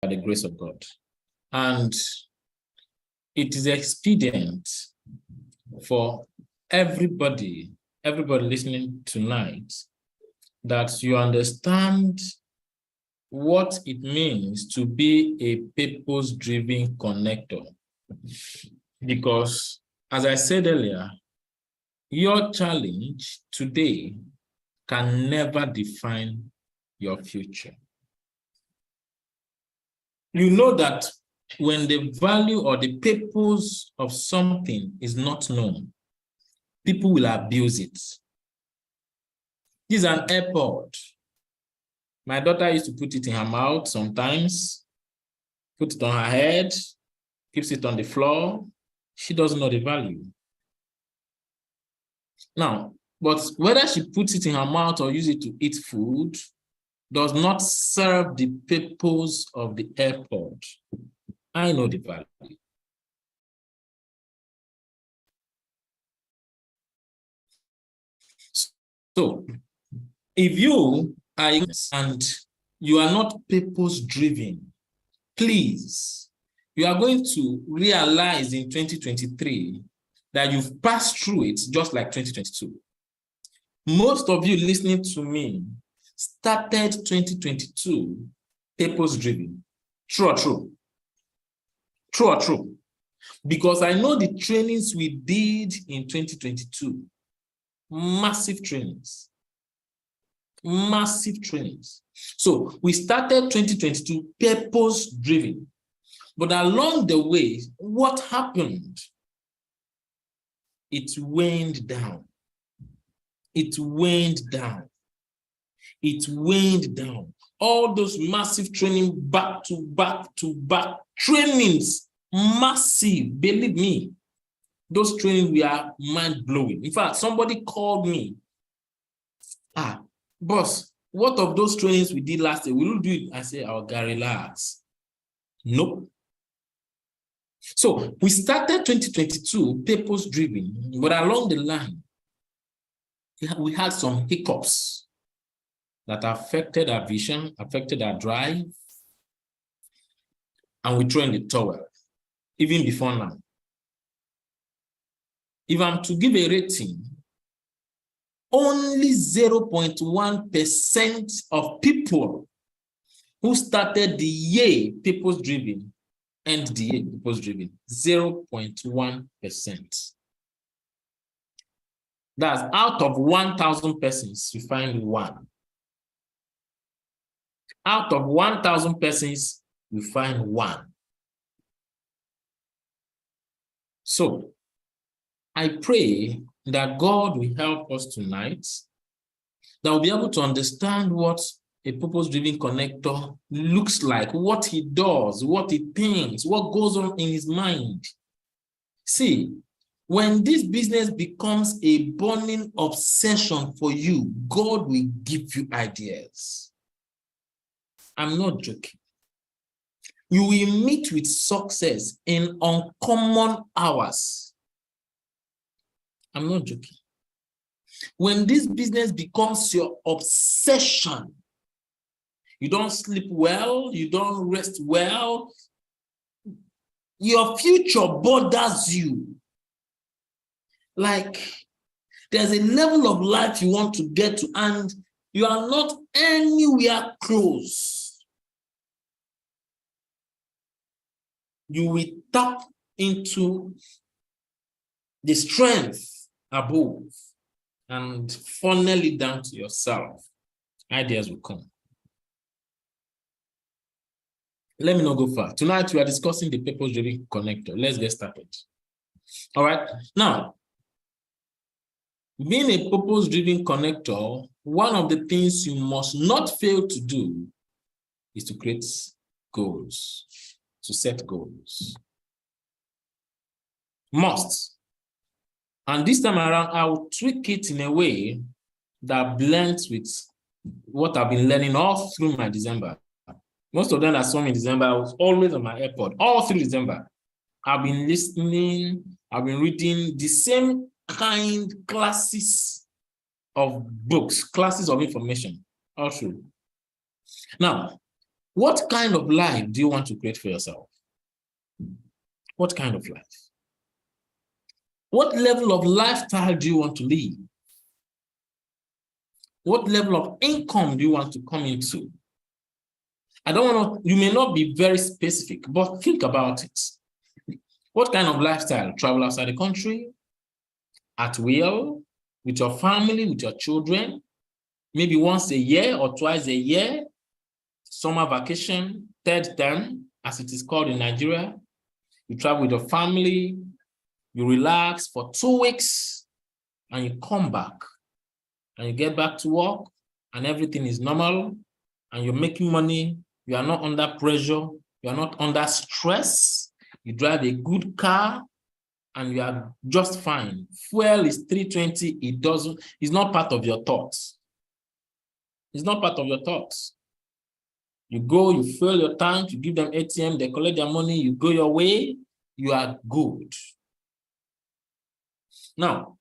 by the grace of God. And it is expedient for everybody listening tonight that you understand what it means to be a purpose-driven connector. Because, as I said earlier, your challenge today can never define your future. You know that when the value or the purpose of something is not known, people will abuse it. This is an airport. My daughter used to put it in her mouth sometimes, put it on her head, keeps it on the floor. She doesn't know the value. Now, but whether she puts it in her mouth or use it to eat food does not serve the purpose of the airport. I know the value. So, if you are and you are not purpose-driven, please, you are going to realize in 2023 that you've passed through it just like 2022. Most of you listening to me started 2022 purpose-driven. True or true? True or true? Because I know the trainings we did in 2022, massive trainings. Massive trainings. So we started 2022 purpose-driven. But along the way, what happened? It waned down. It waned down. It waned down. All those massive training, back to back trainings, massive, believe me. Those trainings were mind-blowing. In fact, somebody called me. Boss, what of those trainings we did last year? Will you do it? I said, "Oh, God, relax." Nope. So we started 2022 purpose-driven, but along the line, we had some hiccups that affected our vision, affected our drive, and we threw in the towel, even before now. If I'm to give a rating, only 0.1% of people who started the year purpose-driven end the year purpose-driven. 0.1%. That's out of 1,000 persons, you find one. Out of 1,000 persons, you find one. So, I pray that God will help us tonight, that we'll be able to understand what a purpose-driven connector looks like, what he does, what he thinks, what goes on in his mind. See, when this business becomes a burning obsession for you, God will give you ideas. I'm not joking. You will meet with success in uncommon hours. I'm not joking. When this business becomes your obsession, you don't sleep well, you don't rest well, your future bothers you. Like, there's a level of life you want to get to, and you are not anywhere close. You will tap into the strength above and funnel it down to yourself. Ideas will come. Let me not go far. Tonight, we are discussing the purpose-driven connector. Let's get started. All right. Now, being a purpose-driven connector, one of the things you must not fail to do is to create goals, to set goals. Must. And this time around, I will tweak it in a way that blends with what I've been learning all through my December. Most of them that saw me in December, I was always on my airport, all through December. I've been listening, I've been reading the same kind classes of books, classes of information, all through. Now, What kind of life do you want to create for yourself? What kind of life? What level of lifestyle do you want to live? What level of income do you want to come into? I don't want to, you may not be very specific, but think about it. What kind of lifestyle? Travel outside the country, at will, with your family, with your children, maybe once a year or twice a year, summer vacation, third term, as it is called in Nigeria. You travel with your family, you relax for 2 weeks, and you come back, and you get back to work, and everything is normal, and you're making money. You are not under pressure. You are not under stress. You drive a good car, and you are just fine. Fuel is 320. It's not part of your thoughts. It's not part of your thoughts. You go, you fill your tank, you give them ATM, they collect their money, you go your way, you are good. Now,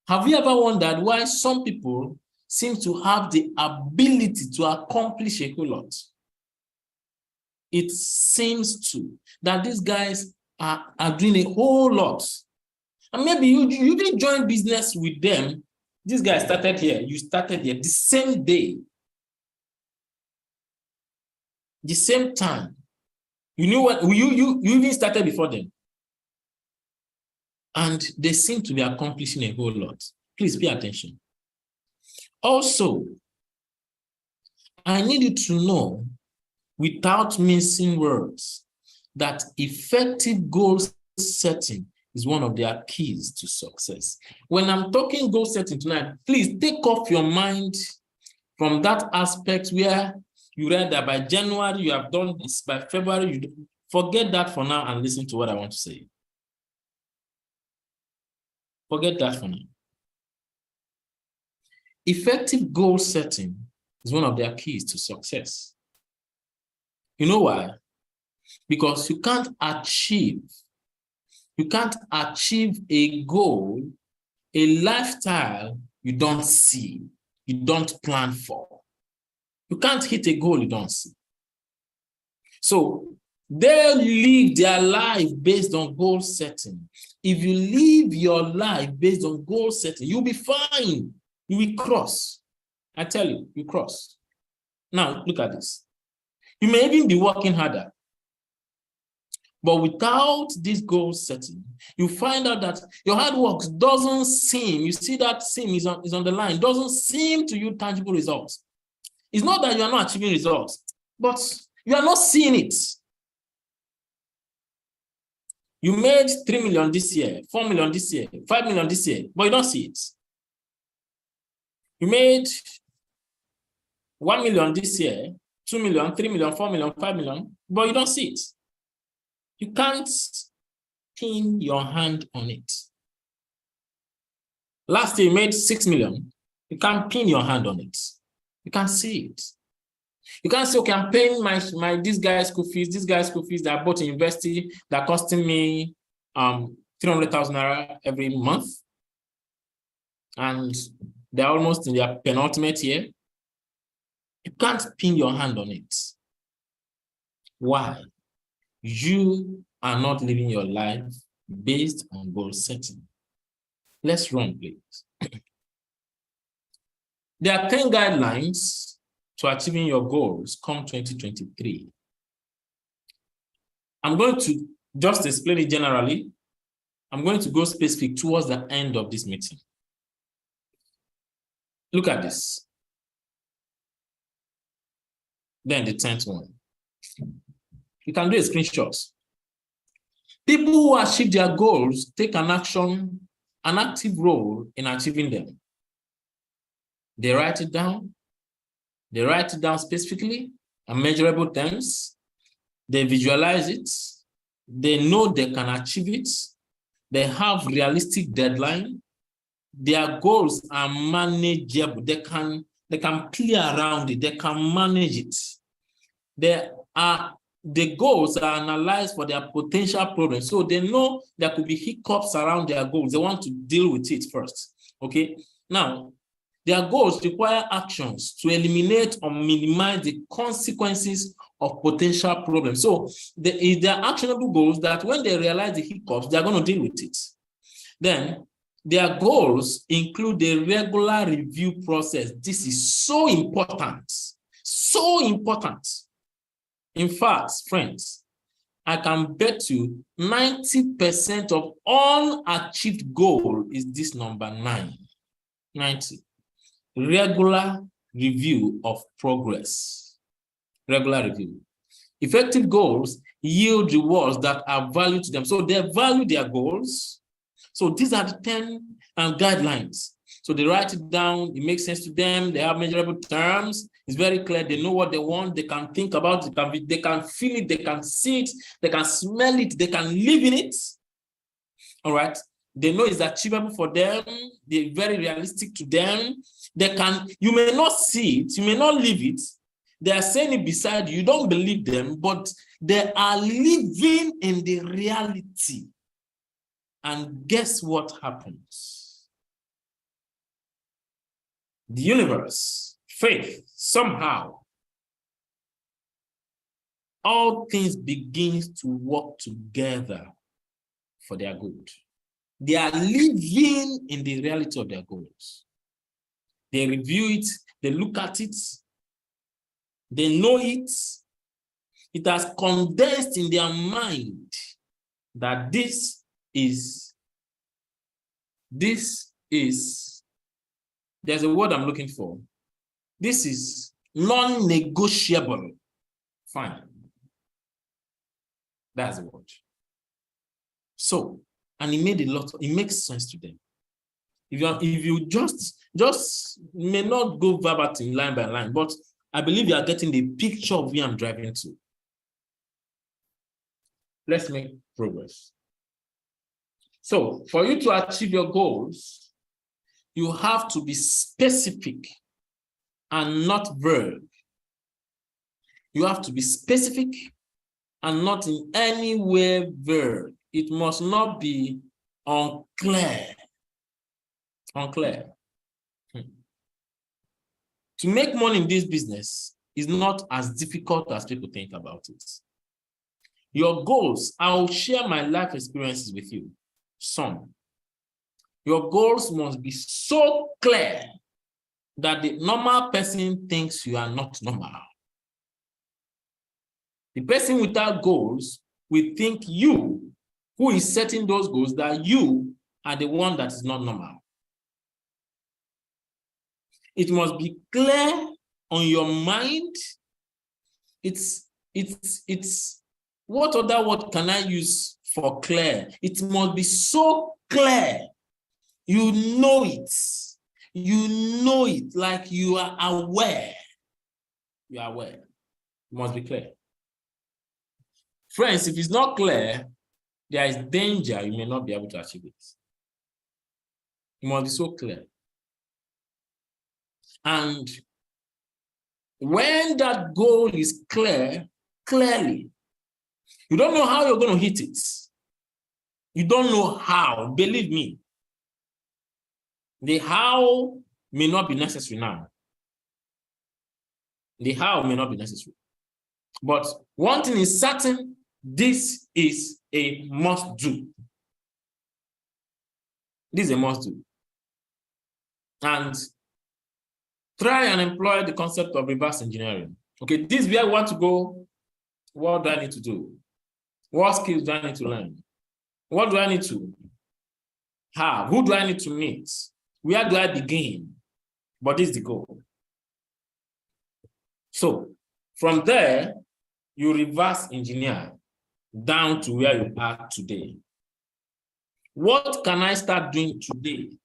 have you ever wondered why some people seem to have the ability to accomplish a whole lot? It seems to that these guys are doing a whole lot. And maybe you even join business with them. This guy started here, you started here the same day. The same time. You knew what you even started before them. And they seem to be accomplishing a whole lot. Please pay attention. Also, I need you to know, without mincing words, that effective goal setting is one of their keys to success. When I'm talking goal setting tonight, please take off your mind from that aspect where you read that by January you have done this, by February you do. Forget that for now and listen to what I want to say. Forget that for now. Effective goal setting is one of their keys to success. You know why? Because you can't achieve a goal, a lifestyle you don't see, you don't plan for. You can't hit a goal you don't see. So they live their life based on goal setting. If you live your life based on goal setting, you'll be fine. You will cross. I tell you, you cross. Now, look at this. You may even be working harder. But without this goal setting, you find out that your hard work doesn't seem, you see that seam is on the line, doesn't seem to you tangible results. It's not that you are not achieving results, but you are not seeing it. You made 3 million this year, 4 million this year, 5 million this year, but you don't see it. You made 1 million this year, 2 million, 3 million, 4 million, 5 million, but you don't see it. You can't pin your hand on it. Last year you made 6 million. You can't pin your hand on it. You can't see it. You can't say, okay, I'm paying this guy's school fees that I bought in university that costing me 300,000 naira every month. And they're almost in their penultimate year. You can't pin your hand on it. Why? You are not living your life based on goal setting. Let's run, please. There are 10 guidelines to achieving your goals come 2023. I'm going to just explain it generally. I'm going to go specific towards the end of this meeting. Look at this. Then the 10th one. You can do a screenshot. People who achieve their goals take an active role in achieving them. They write it down. They write it down specifically and measurable terms. They visualize it. They know they can achieve it. They have realistic deadline. Their goals are manageable. They can play around it. They can manage it. The goals are analyzed for their potential problems. So they know there could be hiccups around their goals. They want to deal with it first. Okay. Now, Their goals require actions to eliminate or minimize the consequences of potential problems. So they're actionable goals that when they realize the hiccups, they're going to deal with it. Then their goals include a regular review process. This is so important. So important. In fact, friends, I can bet you 90% of unachieved goal is this number 9. 90. Regular review of progress. Regular review. Effective goals yield rewards that are valued to them. So they value their goals. So these are the 10 guidelines. So they write it down. It makes sense to them. They have measurable terms. It's very clear. They know what they want. They can think about it. They can feel it. They can see it. They can smell it. They can live in it. All right. They know it's achievable for them. They're very realistic to them. You may not see it. You may not live it. They are saying it beside you. You don't believe them, but they are living in the reality. And guess what happens? The universe, faith, somehow, all things begin to work together for their good. They are living in the reality of their goals. They review it, they look at it, they know it. It has condensed in their mind that this is, there's a word I'm looking for. This is non-negotiable. Fine. That's the word. So, and it makes sense to them. If you just may not go verbatim line by line, but I believe you are getting the picture of where I'm driving to. Let's make progress. So, for you to achieve your goals, you have to be specific and not vague. You have to be specific and not in any way vague. It must not be unclear. Unclear. To make money in this business is not as difficult as people think about it. Your goals, I'll share my life experiences with you. Some. Your goals must be so clear that the normal person thinks you are not normal. The person without goals will think you, who is setting those goals, that you are the one that is not normal. It must be clear on your mind. It's what other word can I use for clear? It must be so clear. You know it. You know it like you are aware. You are aware. It must be clear. Friends, if it's not clear, there is danger you may not be able to achieve it. It must be so clear. And when that goal is clear, clearly, you don't know how you're going to hit it. You don't know how, believe me. The how may not be necessary now. The how may not be necessary. But one thing is certain, this is a must-do. This is a must-do. And try and employ the concept of reverse engineering. Okay, this is where I want to go. What do I need to do? What skills do I need to learn? What do I need to have? Who do I need to meet? Where do I begin? But this is the goal. So from there, you reverse engineer down to where you are today. What can I start doing today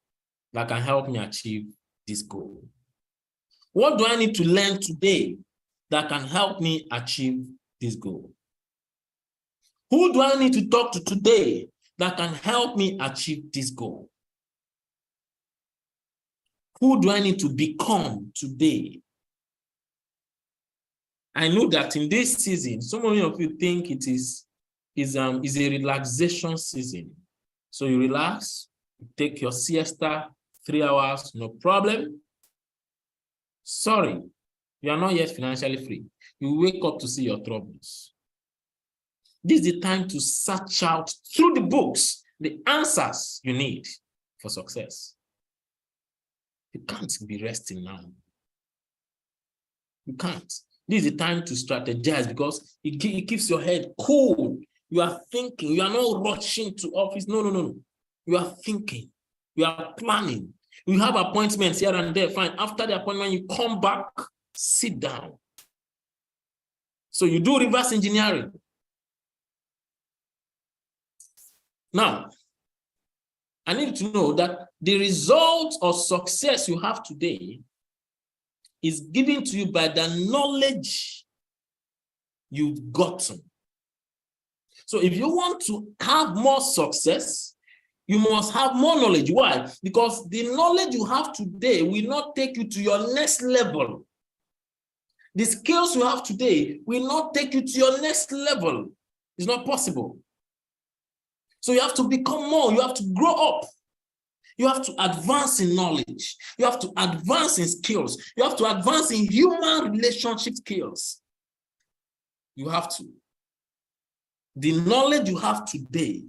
that can help me achieve this goal? What do I need to learn today that can help me achieve this goal? Who do I need to talk to today that can help me achieve this goal? Who do I need to become today? I know that in this season, so many of you think it is a relaxation season. So you relax, you take your siesta, 3 hours, no problem. sorry, you are not yet financially free. You wake up to see your troubles. This is the time to search out through the books the answers you need for success. You can't be resting now. You can't. This is the time to strategize because it keeps your head cool. You are thinking. You are not rushing to office. No. You are thinking. You are planning. You have appointments here and there. Fine. After the appointment, you come back, sit down. So you do reverse engineering. Now, I need to know that the result of success you have today is given to you by the knowledge you've gotten. So if you want to have more success, you must have more knowledge. Why? Because the knowledge you have today will not take you to your next level. The skills you have today will not take you to your next level. It's not possible. So you have to become more. You have to grow up. You have to advance in knowledge. You have to advance in skills. You have to advance in human relationship skills. You have to. The knowledge you have today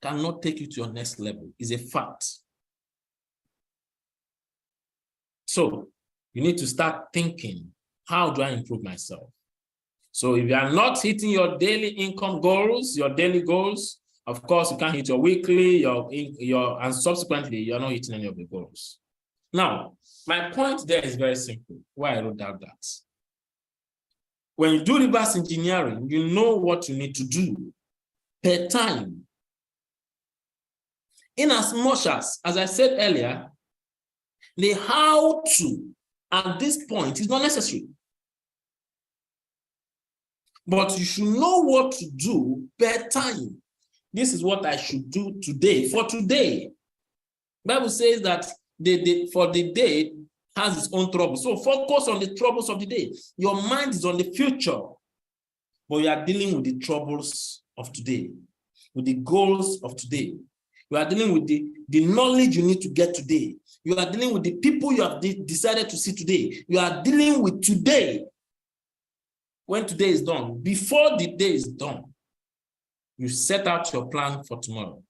cannot take you to your next level. It's a fact. So you need to start thinking, how do I improve myself? So if you are not hitting your daily income goals, your daily goals, of course, you can't hit your weekly, and subsequently, you're not hitting any of the goals. Now, my point there is very simple. Why I wrote down that. When you do reverse engineering, you know what you need to do per time. In as much as I said earlier, the how to at this point is not necessary. But you should know what to do per time. This is what I should do today, for today. The Bible says that for the day has its own troubles. So focus on the troubles of the day. Your mind is on the future, but you are dealing with the troubles of today, with the goals of today. You are dealing with the knowledge you need to get today. You are dealing with the people you have decided to see today. You are dealing with today. When today is done, before the day is done, you set out your plan for tomorrow.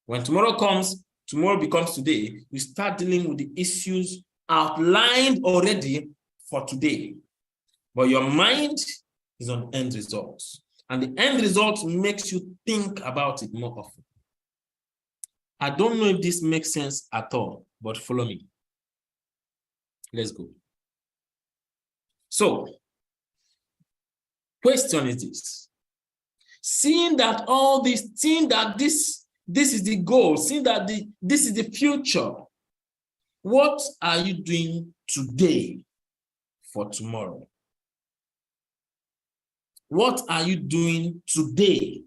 When tomorrow comes, tomorrow becomes today, you start dealing with the issues outlined already for today. But your mind is on end results. And the end result makes you think about it more often. I don't know if this makes sense at all, but follow me. Let's go. So, question is this. Seeing that this is the goal, seeing that this is the future, what are you doing today for tomorrow? What are you doing today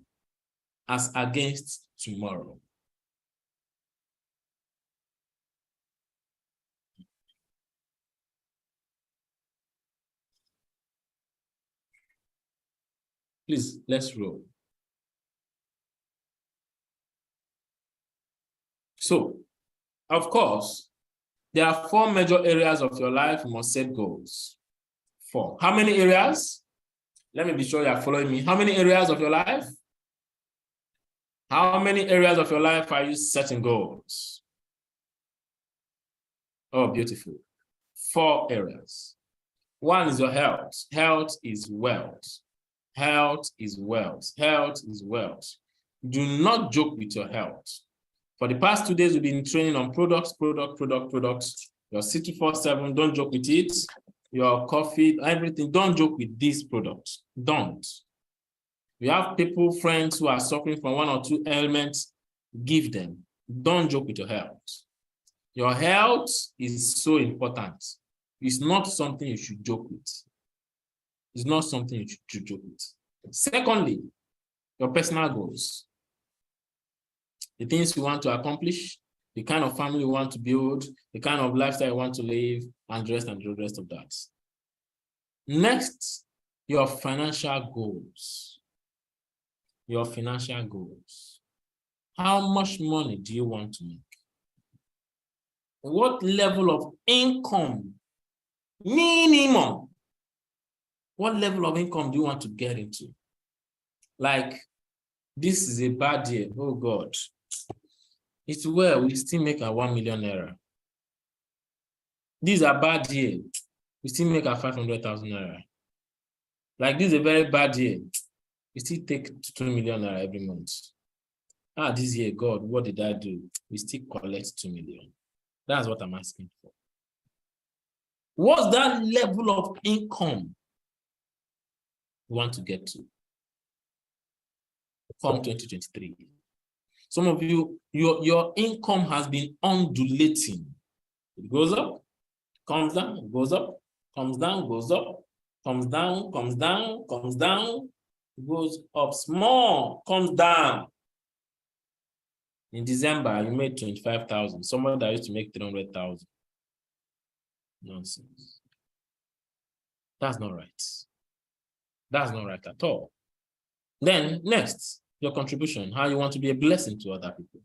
as against tomorrow? Please, let's roll. So, of course, there are 4 major areas of your life you must set goals for. How many areas? Let me be sure you are following me. How many areas of your life? How many areas of your life are you setting goals? Oh, beautiful. 4 areas. 1 is your health. Health is wealth. Health is wealth. Health is wealth. Do not joke with your health. For the past 2 days, we've been training on products. Your C247, don't joke with it. Your coffee, everything, don't joke with these products. Don't. You have people, friends who are suffering from 1 or 2 ailments, give them. Don't joke with your health. Your health is so important. It's not something you should joke with. It's not something you should joke with. Secondly, your personal goals. The things you want to accomplish, the kind of family you want to build, the kind of lifestyle you want to live, and the rest of that. Next, your financial goals. Your financial goals. How much money do you want to make? What level of income Minimum. What level of income do you want to get into? Like, this is a bad year. Oh God. It's well, we still make a 1 million naira. These are bad year. We still make a 500,000 naira. Like, this is a very bad year. We still take 2 million naira every month. This year, God, what did I do? We still collect 2 million. That's what I'm asking for. What's that level of income you want to get to? From 2023. Some of you, your income has been undulating. It goes up, comes down, goes up, comes down, goes up, comes down, comes down, comes down, goes up small, comes down. In December, you made 25,000. Someone that used to make 300,000. Nonsense. That's not right. That's not right at all. Then next, your contribution, how you want to be a blessing to other people.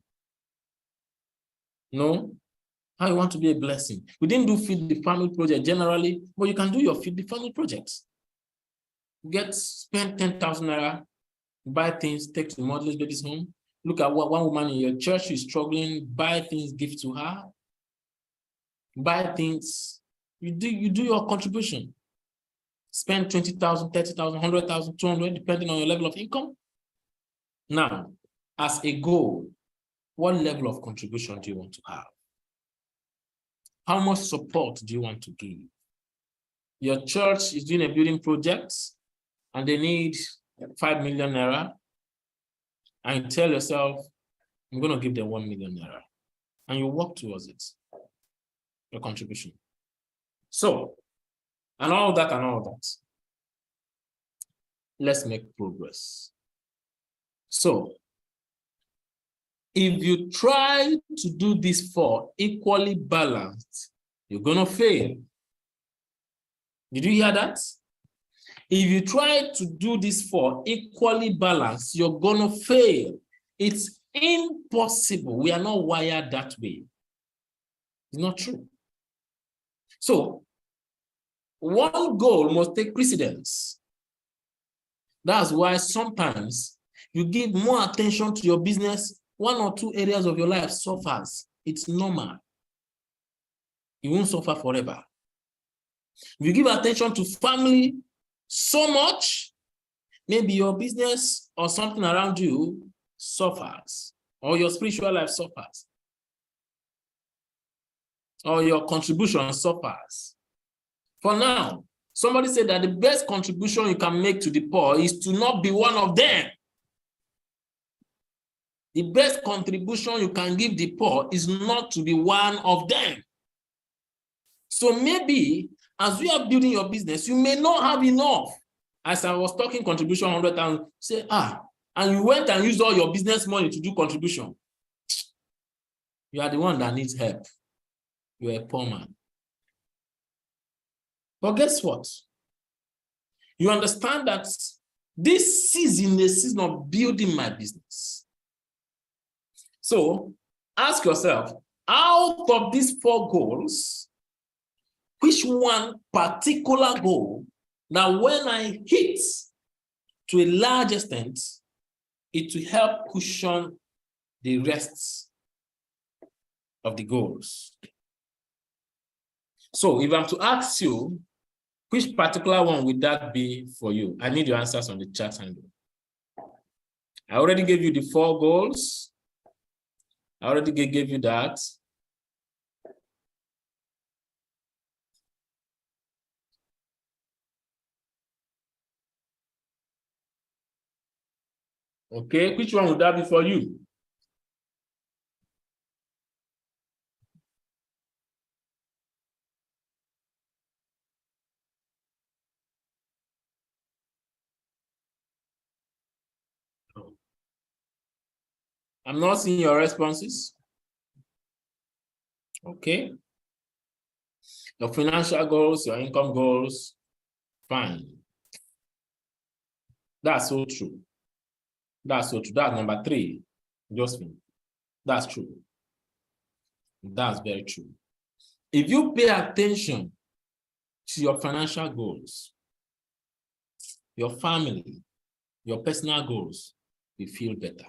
No, how you want to be a blessing. We didn't do Feed the Family project generally, but you can do your Feed the Family projects. Spend 10,000 naira, buy things, take to the motherless baby's home. Look at what one woman in your church is struggling, buy things, give to her. Buy things, you do your contribution. Spend 20,000, 30,000, 100,000, 200, depending on your level of income. Now, as a goal, what level of contribution do you want to have? How much support do you want to give? Your church is doing a building project and they need 5 million naira. And you tell yourself, I'm going to give them 1 million naira. And you work towards it, your contribution. So, and all that. Let's make progress. So, if you try to do this for equally balanced, you're going to fail. Did you hear that? If you try to do this for equally balanced, you're going to fail. It's impossible. We are not wired that way. It's not true. So, one goal must take precedence. That's why sometimes you give more attention to your business, 1 or 2 areas of your life suffers. It's normal. You won't suffer forever. If you give attention to family so much, maybe your business or something around you suffers, or your spiritual life suffers, or your contribution suffers. For now, somebody said that the best contribution you can make to the poor is to not be one of them. The best contribution you can give the poor is not to be one of them. So maybe as you are building your business, you may not have enough. As I was talking contribution 100,000, say, and you went and used all your business money to do contribution. You are the one that needs help. You're a poor man. But guess what? You understand that this season is a season of building my business. So ask yourself, out of these 4 goals, which one particular goal that when I hit to a large extent, it will help cushion the rest of the goals? So if I'm to ask you, which particular one would that be for you? I need your answers on the chat handle. I already gave you the 4 goals. I already gave you that. Okay, which one would that be for you? I'm not seeing your responses. Okay. Your financial goals, your income goals, fine. That's so true. That's so true. That's number 3, Josephine. That's true. That's very true. If you pay attention to your financial goals, your family, your personal goals will feel better.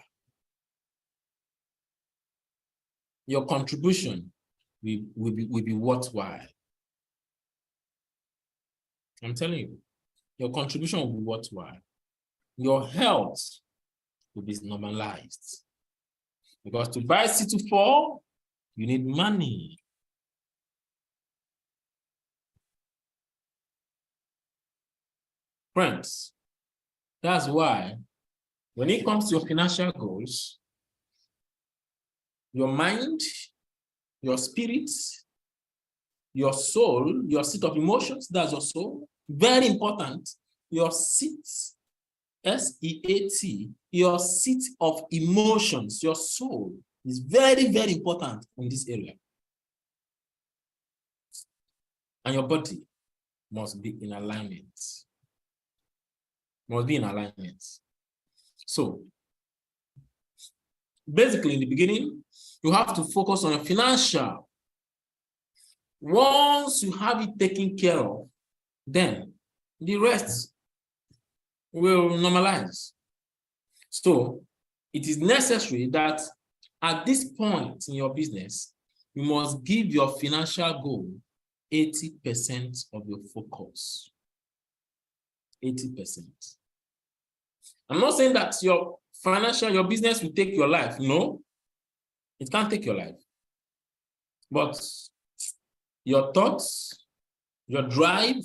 Your contribution will be worthwhile. I'm telling you, your contribution will be worthwhile. Your health will be normalized. Because to buy C24, you need money. Friends, that's why when it comes to your financial goals, your mind, your spirit, your soul, your seat of emotions, that's your soul, very important. Your seat, S-E-A-T, your seat of emotions, your soul is very, very important in this area. And your body must be in alignment. Must be in alignment. So, basically, in the beginning, you have to focus on your financial. Once you have it taken care of, then the rest will normalize. So, it is necessary that at this point in your business, you must give your financial goal 80% of your focus. 80%. I'm not saying that your business will take your life. No, it can't take your life. But your thoughts, your drive,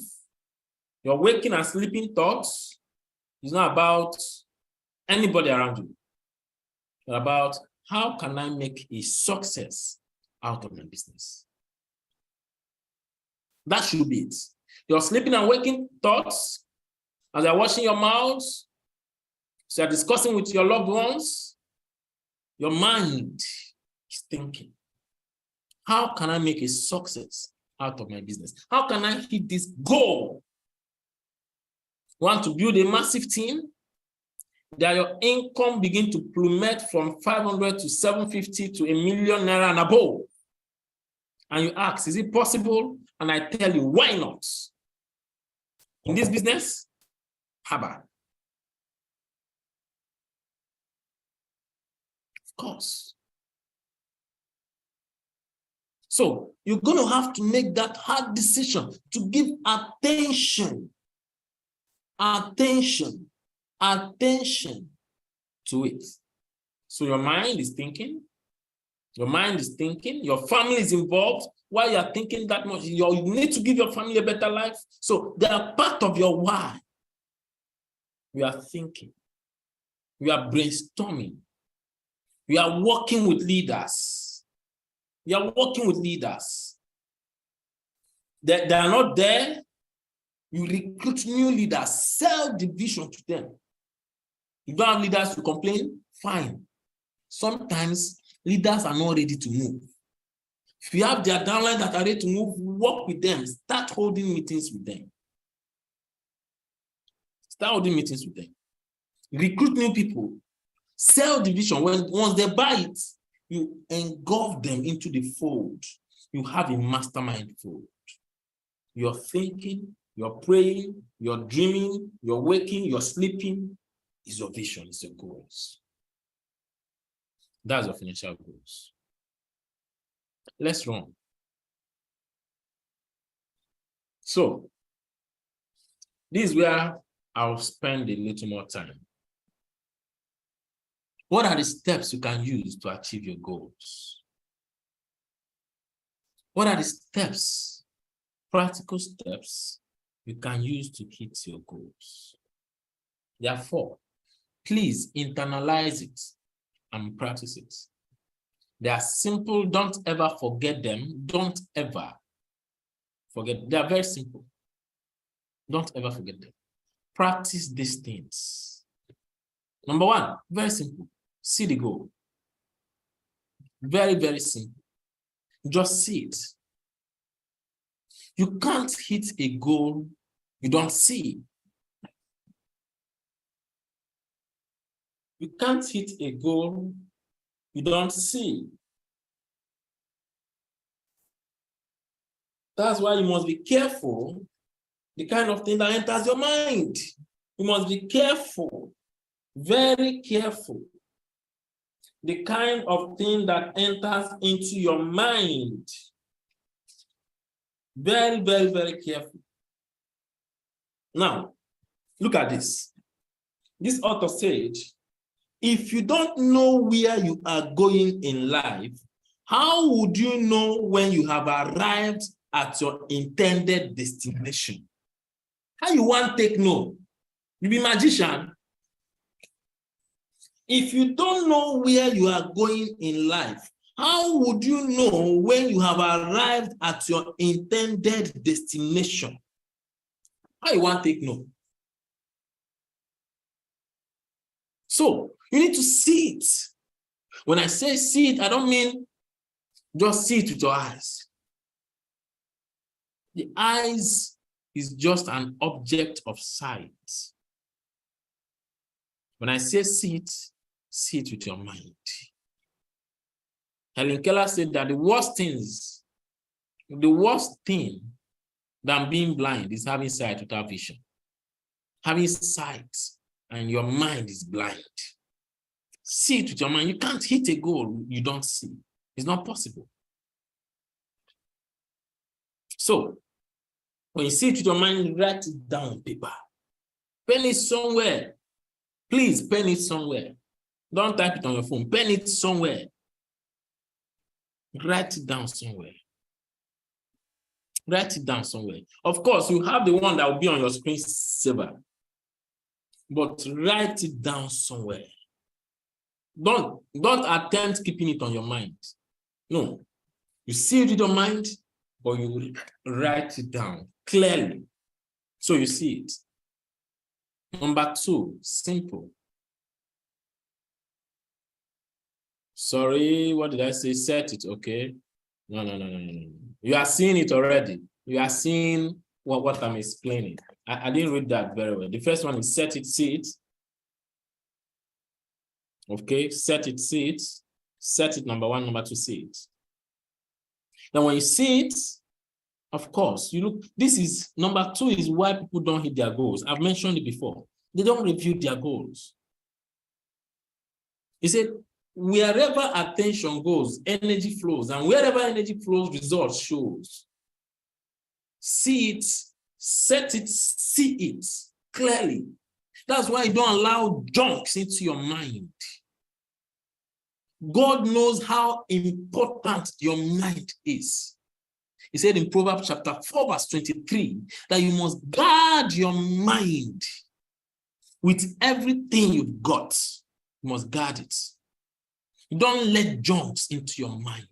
your waking and sleeping thoughts is not about anybody around you. It's about how can I make a success out of my business? That should be it. Your sleeping and waking thoughts, as you're washing your mouth, as you're discussing with your loved ones, your mind is thinking, how can I make a success out of my business? How can I hit this goal? You want to build a massive team? That your income begin to plummet from 500 to 750 to $1 million and above. And you ask, is it possible? And I tell you, why not? In this business, haba. Of course. So you're going to have to make that hard decision to give attention to it. So your mind is thinking, your family is involved. While you're thinking that much, you need to give your family a better life. So they are part of your why. We are thinking, we are brainstorming, we are working with leaders. They are not there. You recruit new leaders, sell the vision to them. You don't have leaders to complain? Fine. Sometimes leaders are not ready to move. If you have their downline that are ready to move, work with them. Start holding meetings with them. Recruit new people. Sell the vision. Once they buy it, you engulf them into the fold. You have a mastermind fold. You're thinking, you're praying, you're dreaming, you're waking, you're sleeping. Is your vision, is your goals. That's your financial goals. Let's run. So, this is where I'll spend a little more time. What are the steps you can use to achieve your goals? What are the steps, practical steps, you can use to hit your goals? Therefore, please internalize it and practice it. They are simple. Don't ever forget them. Don't ever forget. They are very simple. Don't ever forget them. Practice these things. Number one, very simple. See the goal. Very, very simple. Just see it. You can't hit a goal you don't see. You can't hit a goal you don't see. That's why you must be careful The kind of thing that enters your mind. You must be careful, very careful. The kind of thing that enters into your mind. Very, very, very careful. Now, look at this. This author said, if you don't know where you are going in life, how would you know when you have arrived at your intended destination? How you want take no? You be magician. If you don't know where you are going in life, how would you know when you have arrived at your intended destination? How you want take no? So you need to see it. When I say see it, I don't mean just see it with your eyes. The eyes is just an object of sight. When I say see it with your mind. Helen Keller said that the worst thing than being blind is having sight without vision. Having sight and your mind is blind. See it with your mind. You can't hit a goal you don't see. It's not possible. So, when you see it with your mind, write it down on paper. Pen it somewhere. Please, pen it somewhere. Don't type it on your phone. Pen it somewhere. Write it down somewhere. Write it down somewhere. Of course, you have the one that will be on your screensaver. But write it down somewhere. Don't attempt keeping it on your mind. No. You see it with your mind, but you write it down clearly so you see it. Number 2, simple. Sorry, what did I say? Set it, okay? No. You are seeing it already. You are seeing what I'm explaining. I didn't read that very well. The first one is set it, see it. Okay, set it, see it. Set it, number 1, number 2, see it. Now, when you see it, of course, you look, this is, number 2 is why people don't hit their goals. I've mentioned it before. They don't review their goals. He said, wherever attention goes, energy flows. And wherever energy flows, results shows. See it, set it, see it clearly. That's why you don't allow junks into your mind. God knows how important your mind is. He said in Proverbs chapter 4, verse 23, that you must guard your mind with everything you've got. You must guard it. Don't let junks into your mind.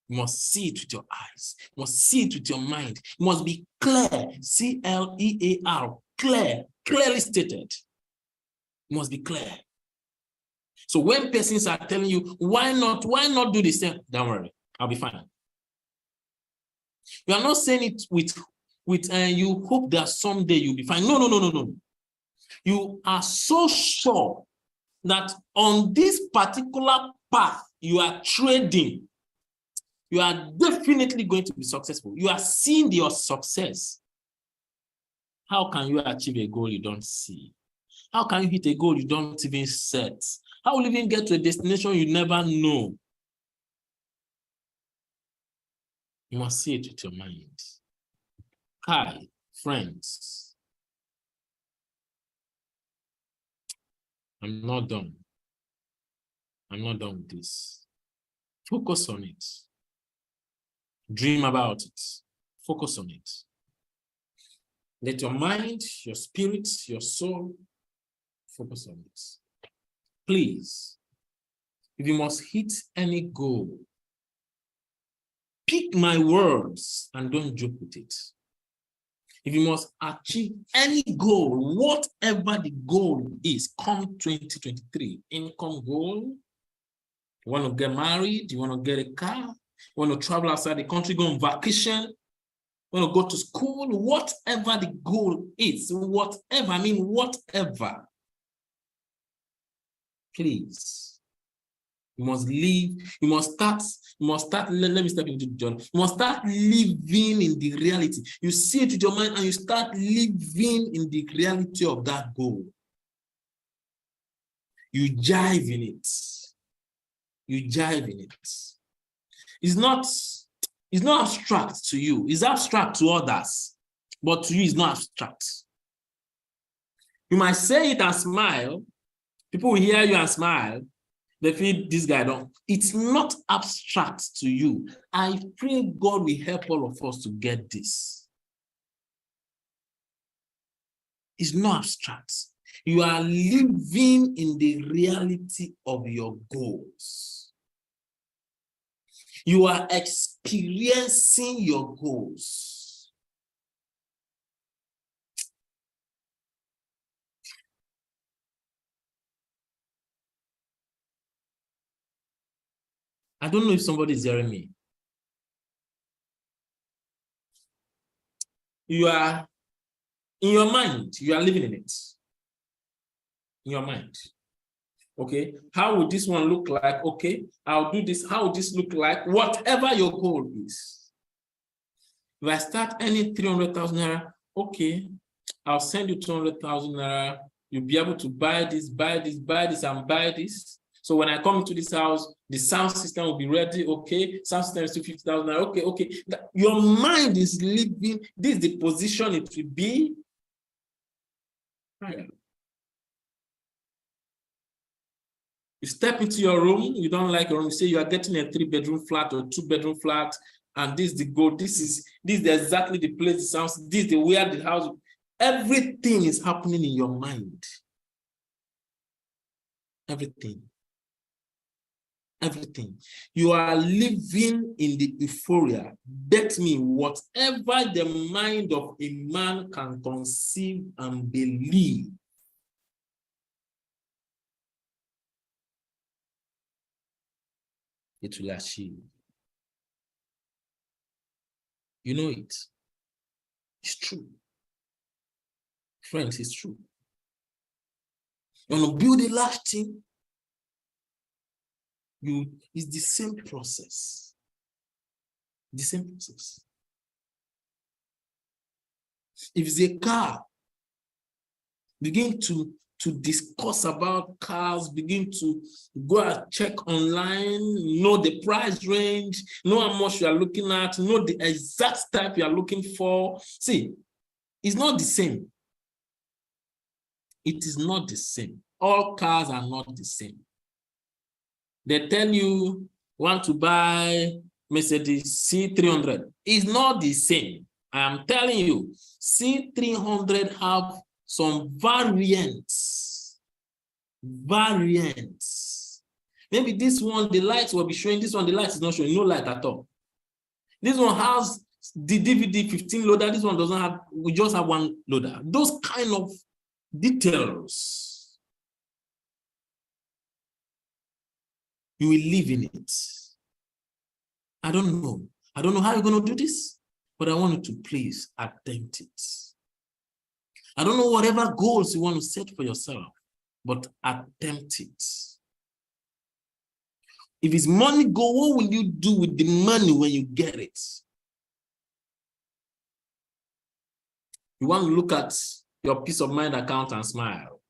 You must see it with your eyes. You must see it with your mind. You must be clear. C-L-E-A-R. Clear. Clearly stated. You must be clear. So when persons are telling you, why not do the same? Don't worry, I'll be fine. You are not saying it with you hope that someday you'll be fine. No. You are so sure that on this particular path you are trading, you are definitely going to be successful. You are seeing your success. How can you achieve a goal you don't see? How can you hit a goal you don't even set? How will you even get to a destination you never know? You must see it with your mind. Hi, friends. I'm not done. I'm not done with this. Focus on it. Dream about it. Focus on it. Let your mind, your spirit, your soul focus on it. Please, if you must hit any goal, pick my words and don't joke with it. If you must achieve any goal, whatever the goal is, come 2023, income goal, you want to get married, you want to get a car, you want to travel outside the country, go on vacation, you want to go to school, whatever the goal is, whatever, please, You must live, you must start, let me step into John. You must start living in the reality. You see it in your mind and you start living in the reality of that goal. You jive in it. You jive in it. It's not abstract to you. It's abstract to others, but to you it's not abstract. You might say it and smile. People will hear you and smile. They feel this guy don't. It's not abstract to you. I pray God will help all of us to get this. It's not abstract. You are living in the reality of your goals. You are experiencing your goals. I don't know if somebody is hearing me. You are, in your mind, you are living in it. In your mind. Okay, how would this one look like? Okay, I'll do this. How would this look like? Whatever your goal is. If I start earning 300,000 naira, okay, I'll send you 200,000 naira. You'll be able to buy this, and buy this. So when I come into this house, the sound system will be ready. Okay, sound system is 250,000 naira. Okay. Your mind is living. This is the position it will be. Right. You step into your room, you don't like your room, you say you are getting a 3-bedroom flat or 2-bedroom flat, and this is the goal. This is exactly the place it sounds. This is the where the house. Everything is happening in your mind. Everything. You are living in the euphoria. Bet me, whatever the mind of a man can conceive and believe, it will achieve. You know it. It's true. Friends, it's true. You want to build a large team? It's the same process. The same process. If it's a car, begin to discuss about cars, begin to go and check online, know the price range, know how much you are looking at, know the exact type you are looking for. See, it's not the same. It is not the same. All cars are not the same. They tell you want to buy Mercedes C300. It's not the same. I'm telling you, C300 have some variants. Maybe this one, the lights will be showing. This one, the light is not showing. No light at all. This one has the DVD 15 loader. This one doesn't have. We just have one loader. Those kind of details. You will live in it. I don't know how you're going to do this, but I want you to please attempt it. I don't know whatever goals you want to set for yourself, but attempt it. If it's money goal, what will you do with the money when you get it? You want to look at your peace of mind account and smile.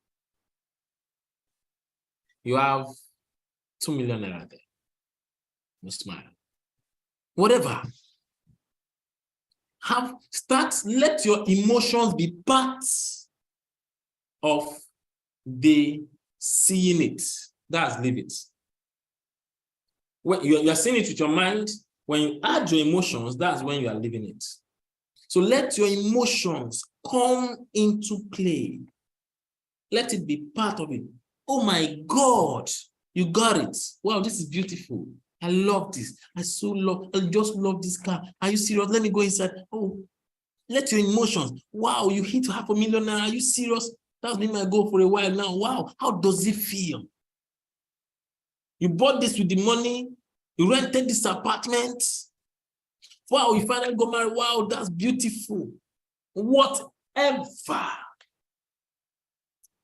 You have 2 million naira there. You smile. Whatever. Let your emotions be part of the seeing it. That's leave it. When you're seeing it with your mind, when you add your emotions, that's when you are living it. So let your emotions come into play. Let it be part of it. Oh my God, you got it. Wow, this is beautiful. I love this. I just love this car. Are you serious? Let me go inside. Oh, let your emotions. Wow, you hit 500,000 naira. Are you serious? That's been my goal for a while now. Wow, how does it feel? You bought this with the money. You rented this apartment. Wow, you finally got married. Wow, that's beautiful. Whatever.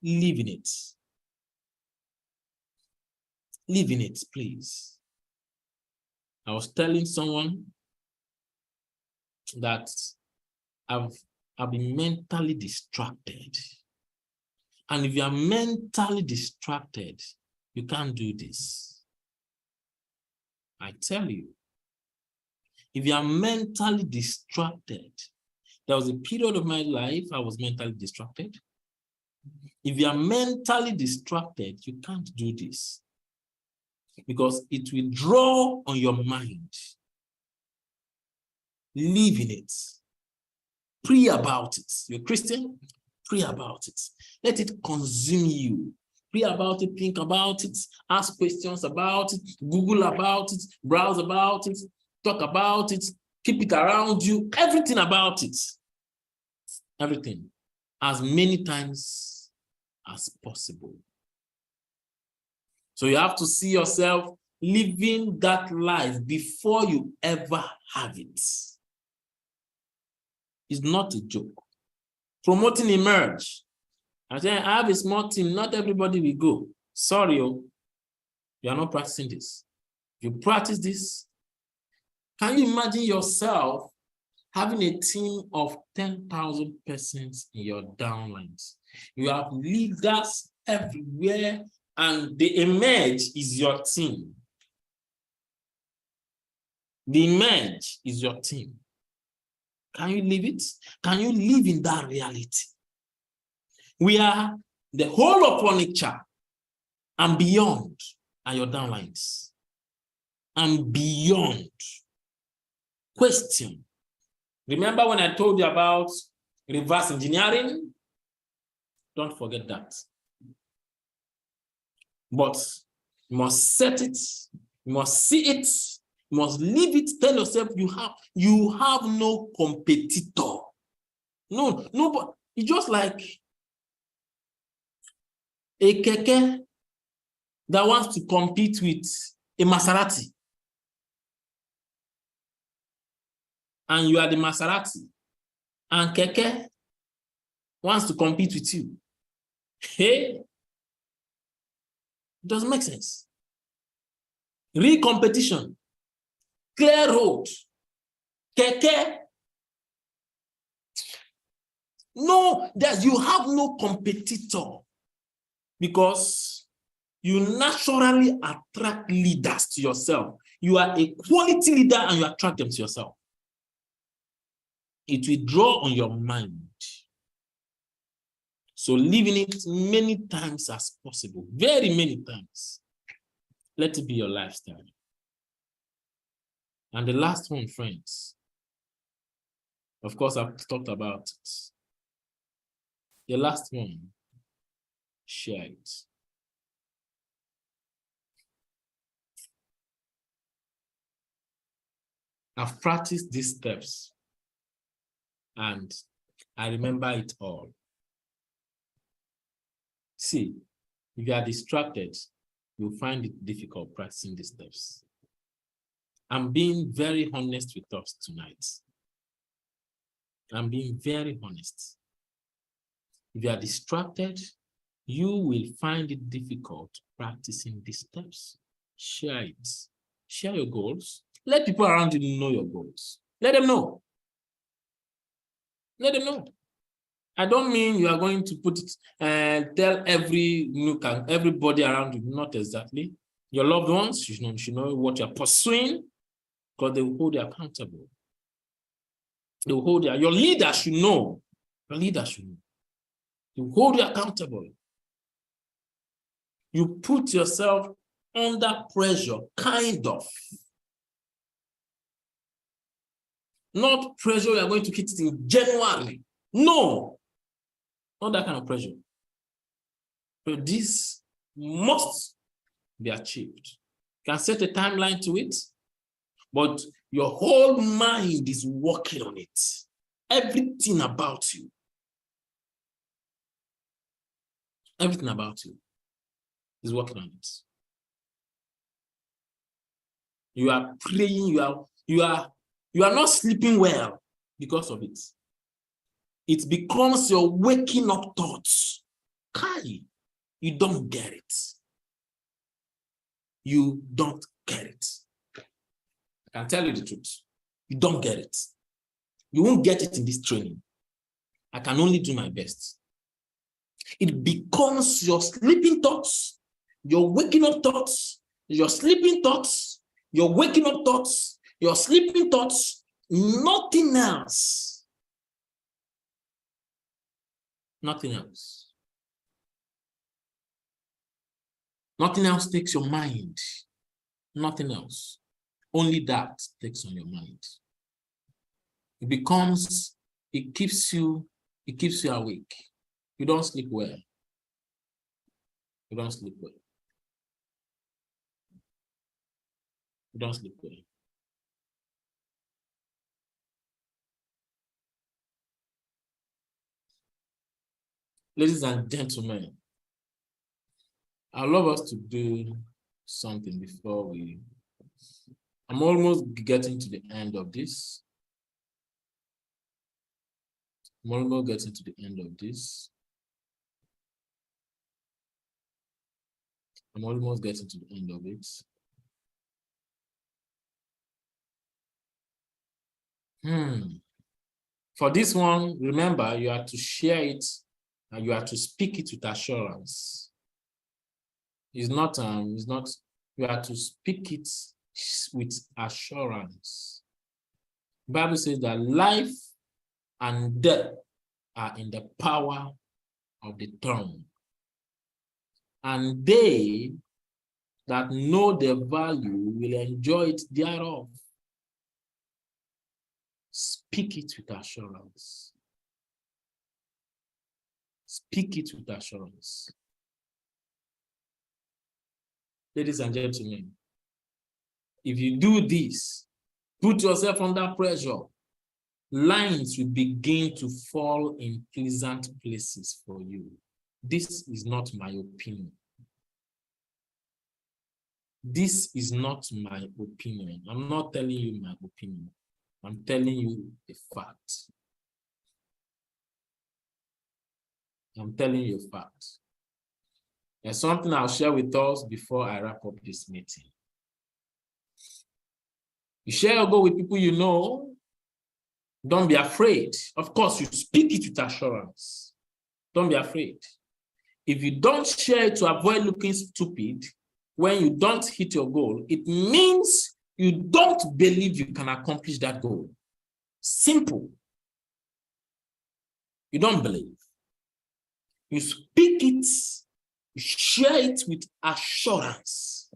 Live in it. Live in it, please. I was telling someone that I've been mentally distracted. And if you are mentally distracted, you can't do this. I tell you, if you are mentally distracted, there was a period of my life I was mentally distracted. If you are mentally distracted, you can't do this because it will draw on your mind. Live in it. Pray about it. You're a Christian? Pray about it. Let it consume you. Pray about it, think about it, ask questions about it, Google about it, browse about it, talk about it, keep it around you, everything about it. Everything. As many times as possible. So you have to see yourself living that life before you ever have it. It's not a joke. Promoting Emerge. I say, I have a small team, not everybody will go. Sorry, you are not practicing this. If you practice this, can you imagine yourself having a team of 10,000 persons in your downlines? You have leaders everywhere, and the Emerge is your team. The Emerge is your team. Can you live it? Can you live in that reality? We are the whole of Onitsha and beyond are your downlines. And beyond. Question. Remember when I told you about reverse engineering? Don't forget that. But you must set it, you must see it, you must live it. Tell yourself you have no competitor. No, but it's just like a keke that wants to compete with a Maserati. And you are the Maserati. And keke wants to compete with you. Hey, it doesn't make sense. Real competition. Clear road. Keke. No, you have no competitor. Because you naturally attract leaders to yourself. You are a quality leader and you attract them to yourself. It will draw on your mind. So live in it many times as possible. Very many times. Let it be your lifestyle. And the last one, friends. Of course, I've talked about it. The last one. Share it. I've practiced these steps and I remember it all. See, if you are distracted, you'll find it difficult practicing these steps. I'm being very honest with us tonight. I'm being very honest. If you are distracted, you will find it difficult practicing these steps. Share it. Share your goals. Let people around you know your goals. Let them know. Let them know. I don't mean you are going to put it and tell everybody around you, not exactly. Your loved ones should know what you're pursuing because they will hold you accountable. They will hold you. Your leader should know. Your leader should know. They will hold you accountable. You put yourself under pressure, kind of. Not pressure, you are going to hit it in January. No. Not that kind of pressure. But this must be achieved. You can set a timeline to it, but your whole mind is working on it. Everything about you. Everything about you is working on it. You are praying, you are not sleeping well because of it. It becomes your waking up thoughts. Kai, you don't get it. you don't get it. I can tell you the truth. You don't get it. You won't get it in this training. I can only do my best. It becomes your sleeping thoughts, your waking up thoughts, your sleeping thoughts, your waking up thoughts, your sleeping thoughts, nothing else. Nothing else. Nothing else takes your mind. Nothing else. Only that takes on your mind. It keeps you awake. You don't sleep well. You don't sleep well. You don't sleep well. Ladies and gentlemen, I'd love us to do something before I'm almost getting to the end of this. I'm almost getting to the end of this. I'm almost getting to the end of it. For this one, remember, you have to share it and you have to speak it with assurance. You have to speak it with assurance. The Bible says that life and death are in the power of the tongue. And they that know the value will enjoy it thereof. Speak it with assurance. Speak it with assurance. Ladies and gentlemen, if you do this, put yourself under pressure, lines will begin to fall in pleasant places for you. This is not my opinion. This is not my opinion. I'm not telling you my opinion. I'm telling you a fact. I'm telling you a fact. There's something I'll share with us before I wrap up this meeting. You share your goal with people you know. Don't be afraid. Of course, you speak it with assurance. Don't be afraid. If you don't share it to avoid looking stupid, when you don't hit your goal, it means you don't believe you can accomplish that goal. Simple. You don't believe. You speak it, you share it with assurance.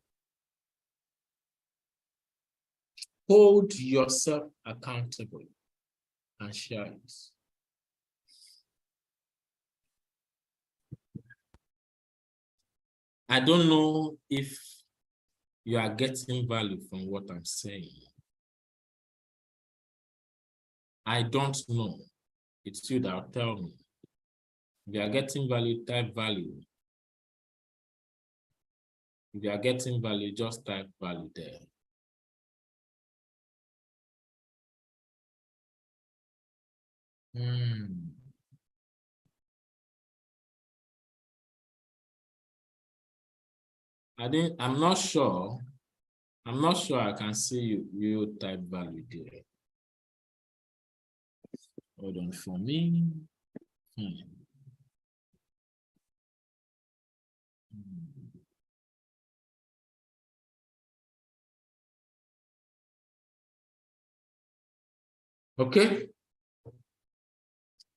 Hold yourself accountable and share it. I don't know if you are getting value from what I'm saying. I don't know. It's you that will tell me. If you are getting value, type value. If you are getting value, just type value there. I'm not sure I can see you type value there. Hold on for me. Okay.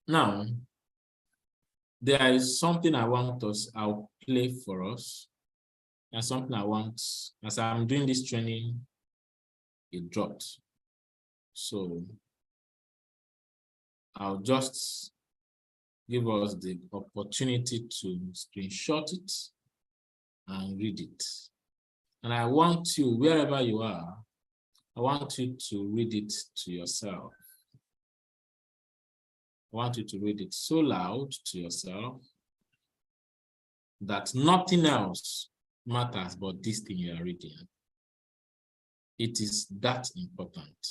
Now, there is something I'll play for us. And something I want, as I'm doing this training, it dropped. So I'll just give us the opportunity to screenshot it and read it. And I want you, wherever you are, I want you to read it to yourself. I want you to read it so loud to yourself that nothing else matters but this thing you are reading. It is that important.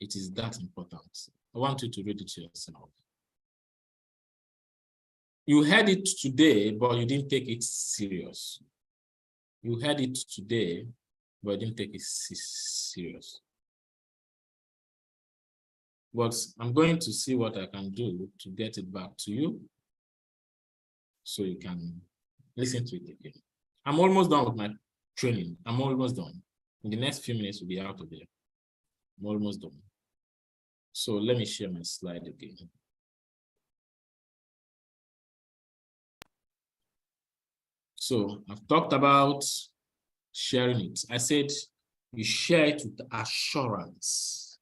It is that important. I want you to read it to yourself. You heard it today, but you didn't take it serious. You heard it today, but didn't take it serious. But I'm going to see what I can do to get it back to you so you can listen to it again. I'm almost done with my training. I'm almost done. In the next few minutes, we'll be out of here. I'm almost done. So let me share my slide again. So I've talked about sharing it. I said you share it with assurance.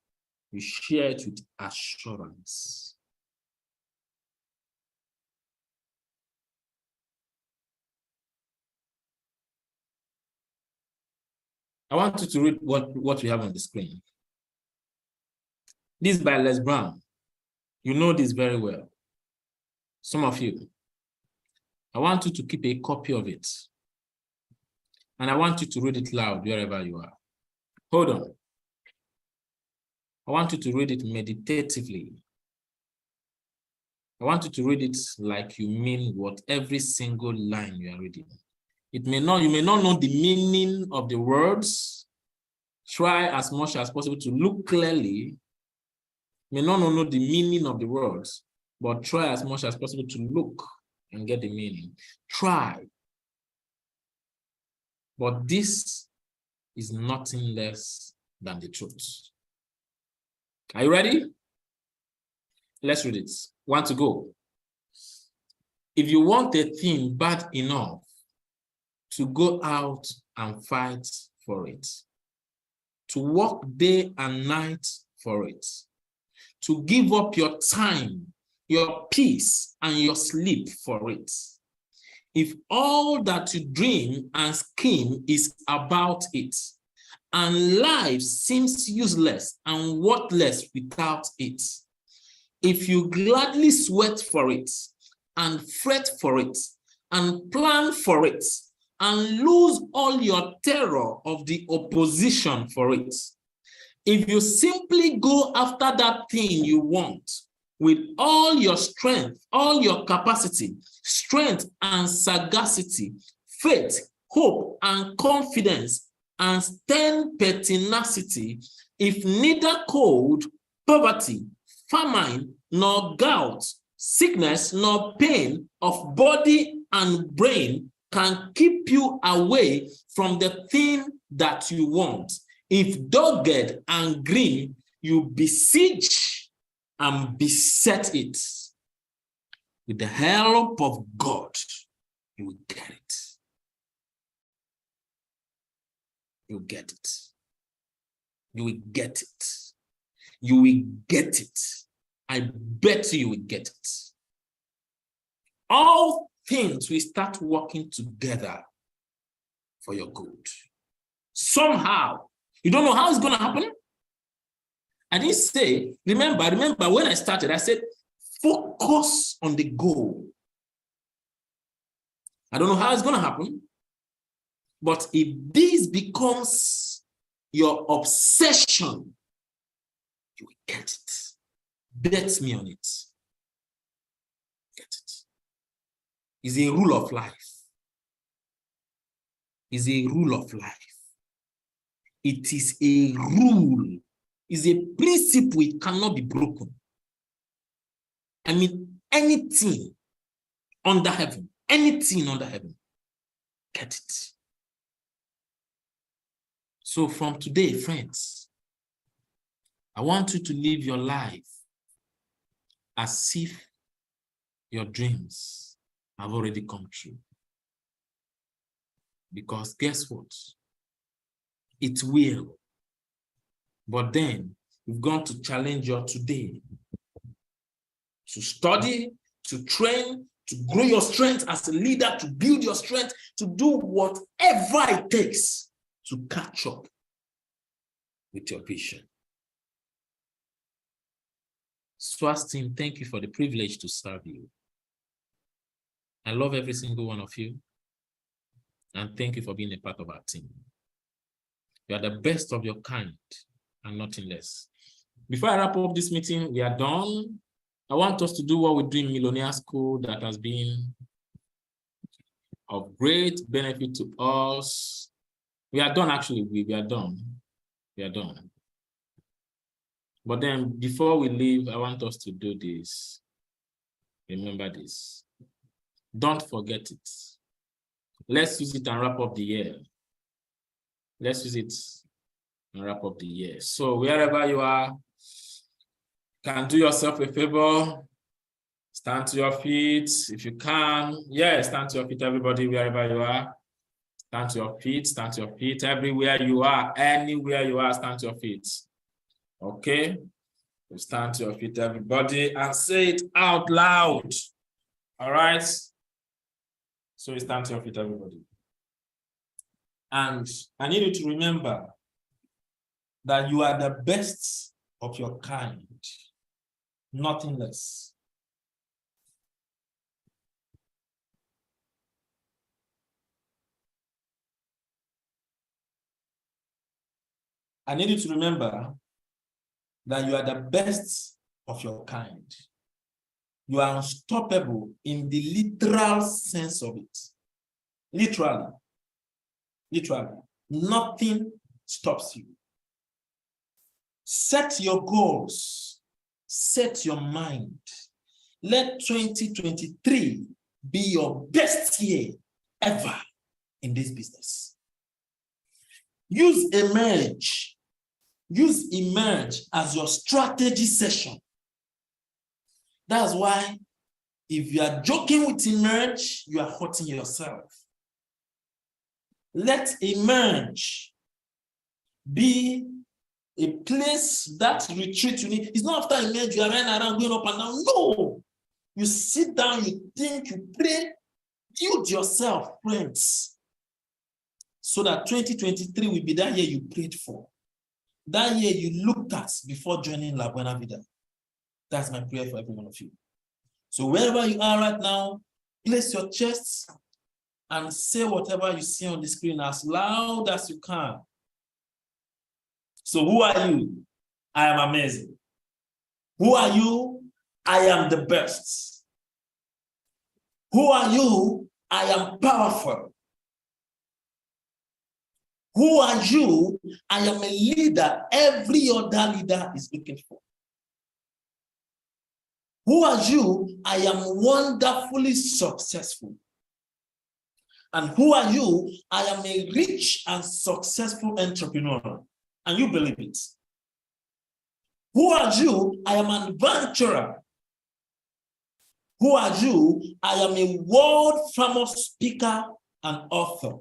You share it with assurance. I want you to read what we have on the screen. This is by Les Brown. You know this very well. Some of you. I want you to keep a copy of it. And I want you to read it loud wherever you are. Hold on. I want you to read it meditatively. I want you to read it like you mean what every single line you are reading. You may not know the meaning of the words. Try as much as possible to look clearly. You may not know the meaning of the words, but try as much as possible to look and get the meaning. Try. But this is nothing less than the truth. Are you ready? Let's read it. Want to go? If you want a thing bad enough to go out and fight for it, to work day and night for it, to give up your time, your peace, and your sleep for it. If all that you dream and scheme is about it, and life seems useless and worthless without it, if you gladly sweat for it, and fret for it, and plan for it, and lose all your terror of the opposition for it, if you simply go after that thing you want with all your strength, all your capacity, strength and sagacity, faith, hope and confidence, and stern pertinacity, if neither cold, poverty, famine, nor gout, sickness, nor pain of body and brain can keep you away from the thing that you want, if dogged and grim, you besiege and beset it, with the help of God, you will get it. You'll get it. You will get it. You will get it. I bet you will get it. All things will start working together for your good. Somehow. You don't know how it's going to happen? I didn't say, remember when I started, I said, focus on the goal. I don't know how it's going to happen, but if this becomes your obsession, you will get it. Bet me on it. Get it. It's a rule of life. It's a rule of life. It is a rule. It's a principle. It cannot be broken. I mean, anything under heaven, get it. So from today, friends, I want you to live your life as if your dreams have already come true. Because guess what? It will. But then you've got to challenge your today to study, to train, to grow your strength as a leader, to build your strength, to do whatever it takes to catch up with your vision. SWAS team, thank you for the privilege to serve you. I love every single one of you. And thank you for being a part of our team. You are the best of your kind and nothing less. Before I wrap up this meeting, we are done. I want us to do what we do in Millionaire School that has been of great benefit to us. We are done, actually. We are done. We are done. But then before we leave, I want us to do this. Remember this. Don't forget it. Let's use it and wrap up the year. Let's use it and wrap up the year. So wherever you are, can do yourself a favor. Stand to your feet if you can. Yeah, stand to your feet, everybody, wherever you are. Stand to your feet, stand to your feet. Everywhere you are, anywhere you are, stand to your feet. Okay? You stand to your feet, everybody, and say it out loud. All right? So you stand to your feet, everybody. And I need you to remember that you are the best of your kind. Nothing less. I need you to remember that you are the best of your kind. You are unstoppable in the literal sense of it. Literally. Literally. Nothing stops you. Set your goals. Set your mind. Let 2023 be your best year ever in this business. Use Emerge. Use Emerge as your strategy session. That's why if you are joking with Emerge, you are hurting yourself. Let Emerge be a place that retreat you need. It's not after Emerge you are running around going up and down. No. You sit down, you think, you pray, build yourself, friends. So that 2023 will be that year you prayed for. That year you looked at before joining La Buena Vida. That's my prayer for every one of you. So wherever you are right now, place your chest and say whatever you see on the screen as loud as you can. So who are you? I am amazing. Who are you? I am the best. Who are you? I am powerful. Who are you? I am a leader every other leader is looking for. Who are you? I am wonderfully successful. And who are you? I am a rich and successful entrepreneur. And you believe it. Who are you? I am an adventurer. Who are you? I am a world-famous speaker and author.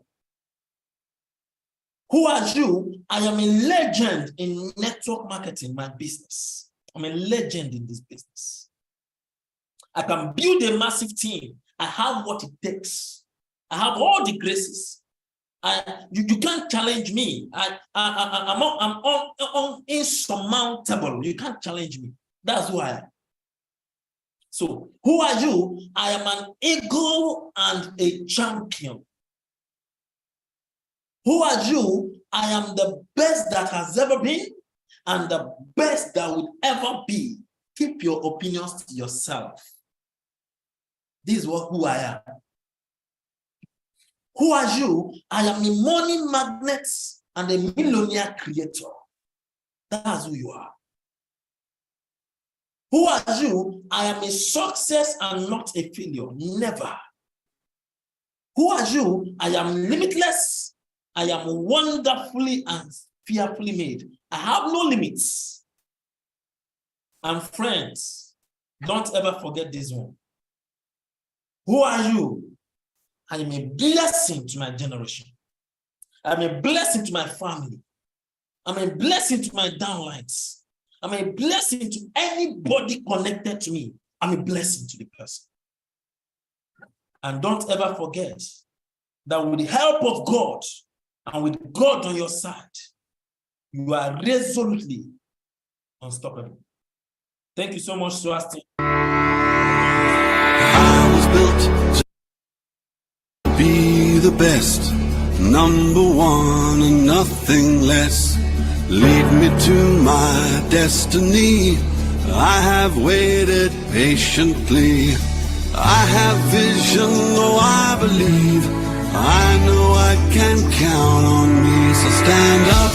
Who are you? I am a legend in network marketing, my business. I'm a legend in this business. I can build a massive team. I have what it takes. I have all the graces. You can't challenge me. I'm insurmountable. You can't challenge me. That's who I am. So, who are you? I am an eagle and a champion. Who are you? I am the best that has ever been and the best that will ever be. Keep your opinions to yourself. This is who I am. Who are you? I am a money magnet and a millionaire creator. That's who you are. Who are you? I am a success and not a failure. Never. Who are you? I am limitless. I am wonderfully and fearfully made. I have no limits. And friends, don't ever forget this one. Who are you? I am a blessing to my generation. I'm a blessing to my family. I'm a blessing to my downlines. I'm a blessing to anybody connected to me. I'm a blessing to the person. And don't ever forget that with the help of God and with God on your side, you are resolutely unstoppable. Thank you so much, Swasti. I was built to be the best, number one and nothing less. Lead me to my destiny. I have waited patiently. I have vision, oh I believe. I know I can count on me. So stand up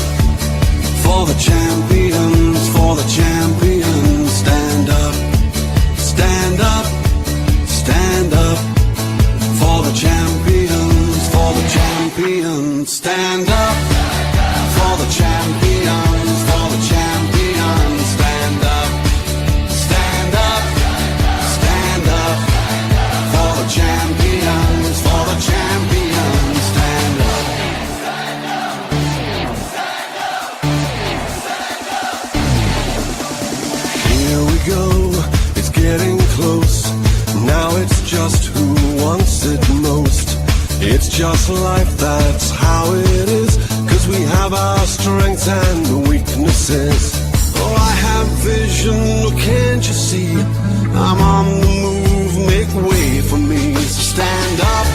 for the champions, for the champions. Stand up, stand up, stand up for the champions, for the champions. Stand up for the champions, for the champions. Stand up, stand up, stand up for the champions, for the champions. Stand up. Here we go, it's getting close. Now it's just who wants it most. It's just life, that's how it is. 'Cause we have our strengths and weaknesses. Oh, I have vision, oh, can't you see? I'm on the move, make way for me. So stand up